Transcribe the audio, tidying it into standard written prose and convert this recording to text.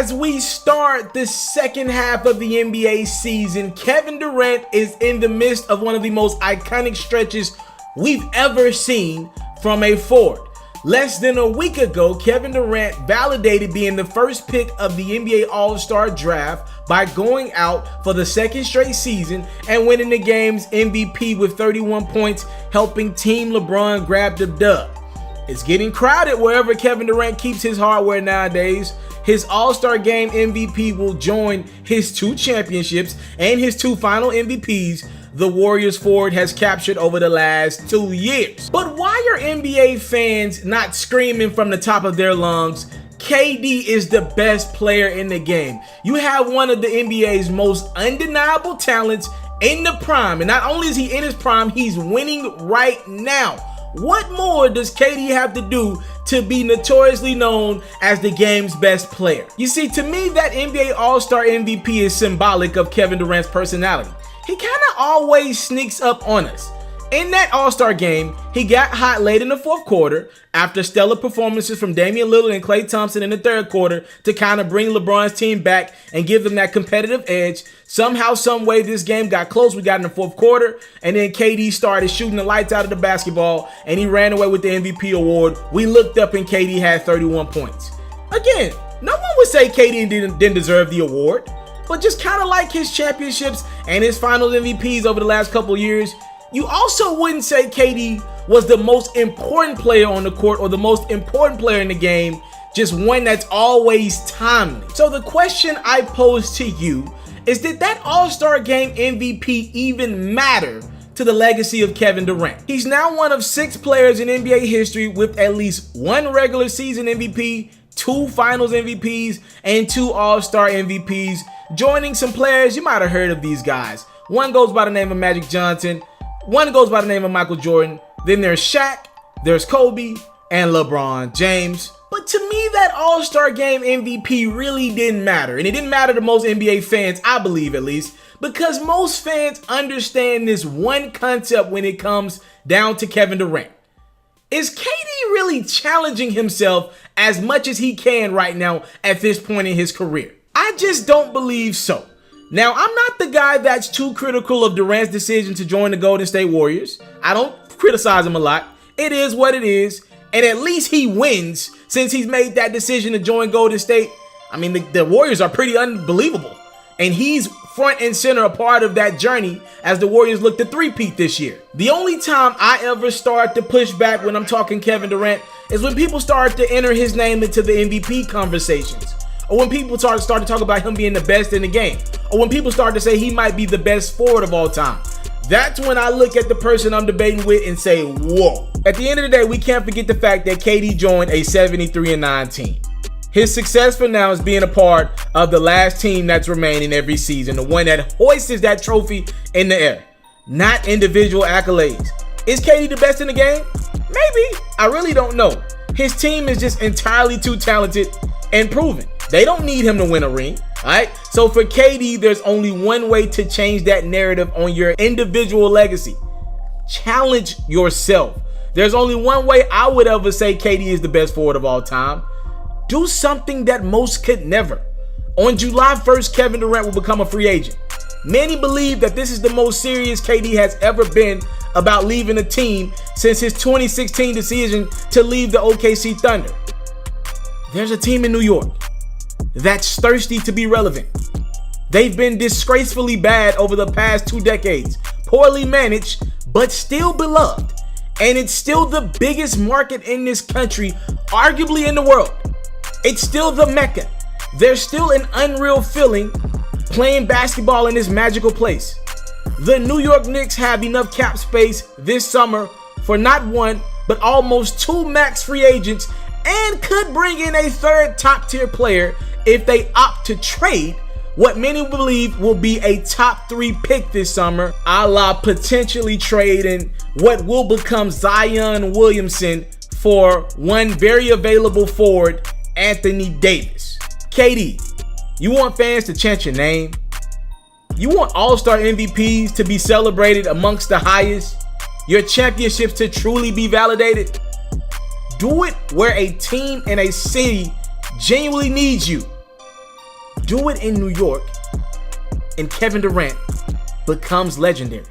As we start the second half of the NBA season, Kevin Durant is in the midst of one of the most iconic stretches we've ever seen from a forward. Less than a week ago, Kevin Durant validated being the first pick of the NBA All-Star Draft by going out for the second straight season and winning the game's MVP with 31 points, helping Team LeBron grab the dub. It's getting crowded wherever Kevin Durant keeps his hardware nowadays. His All-Star Game MVP will join his 2 championships and his 2 final MVPs the Warriors forward has captured over the last 2 years. But why are NBA fans not screaming from the top of their lungs, KD is the best player in the game? You have one of the NBA's most undeniable talents in the prime, and not only is he in his prime, he's winning right now. What more does KD have to do to be notoriously known as the game's best player? You see, to me, that NBA All-Star MVP is symbolic of Kevin Durant's personality. He kind of always sneaks up on us. In that All-Star game, he got hot late in the fourth quarter after stellar performances from Damian Lillard and Klay Thompson in the third quarter to kind of bring LeBron's team back and give them that competitive edge. Somehow, some way, this game got close. We got in the fourth quarter, and then KD started shooting the lights out of the basketball, and he ran away with the MVP award. We looked up, and KD had 31 points. Again, no one would say KD didn't deserve the award, but just kind of like his championships and his finals MVPs over the last couple years, you also wouldn't say KD was the most important player on the court or the most important player in the game, just one that's always timely. So the question I pose to you is, did that All-Star Game MVP even matter to the legacy of Kevin Durant? He's now one of 6 players in NBA history with at least 1 regular season MVP, 2 finals MVPs, and 2 All-Star MVPs, joining some players you might have heard of these guys. One goes by the name of Magic Johnson, one goes by the name of Michael Jordan, then there's Shaq, there's Kobe, and LeBron James. But to me, that All-Star Game MVP really didn't matter. And it didn't matter to most NBA fans, I believe at least, because most fans understand this one concept when it comes down to Kevin Durant. Is KD really challenging himself as much as he can right now at this point in his career? I just don't believe so. Now, I'm not the guy that's too critical of Durant's decision to join the Golden State Warriors. I don't criticize him a lot. It is what it is. And at least he wins since he's made that decision to join Golden State. I mean, the Warriors are pretty unbelievable. And he's front and center a part of that journey as the Warriors look to three-peat this year. The only time I ever start to push back when I'm talking Kevin Durant is when people start to enter his name into the MVP conversations. Or when people start to talk about him being the best in the game. Or when people start to say he might be the best forward of all time. That's when I look at the person I'm debating with and say, whoa. At the end of the day, we can't forget the fact that KD joined a 73-9 team. His success for now is being a part of the last team that's remaining every season, the one that hoists that trophy in the air, not individual accolades. Is KD the best in the game? Maybe. I really don't know. His team is just entirely too talented and proven. They don't need him to win a ring, all right? So for KD, there's only one way to change that narrative on your individual legacy. Challenge yourself. There's only one way I would ever say KD is the best forward of all time. Do something that most could never. On July 1st, Kevin Durant will become a free agent. Many believe that this is the most serious KD has ever been about leaving a team since his 2016 decision to leave the OKC Thunder. There's a team in New York that's thirsty to be relevant. They've been disgracefully bad over the past 2 decades, poorly managed, but still beloved. And it's still the biggest market in this country, arguably in the world. It's still the Mecca. There's still an unreal feeling playing basketball in this magical place. The New York Knicks have enough cap space this summer for not 1, but almost 2 max free agents, and could bring in a 3rd top tier player if they opt to trade what many believe will be a top 3 pick this summer, a la potentially trading what will become Zion Williamson for one very available forward, Anthony Davis. KD, you want fans to chant your name? You want All-Star MVPs to be celebrated amongst the highest? Your championships to truly be validated? Do it where a team and a city genuinely needs you. do it in New York, and Kevin Durant becomes legendary.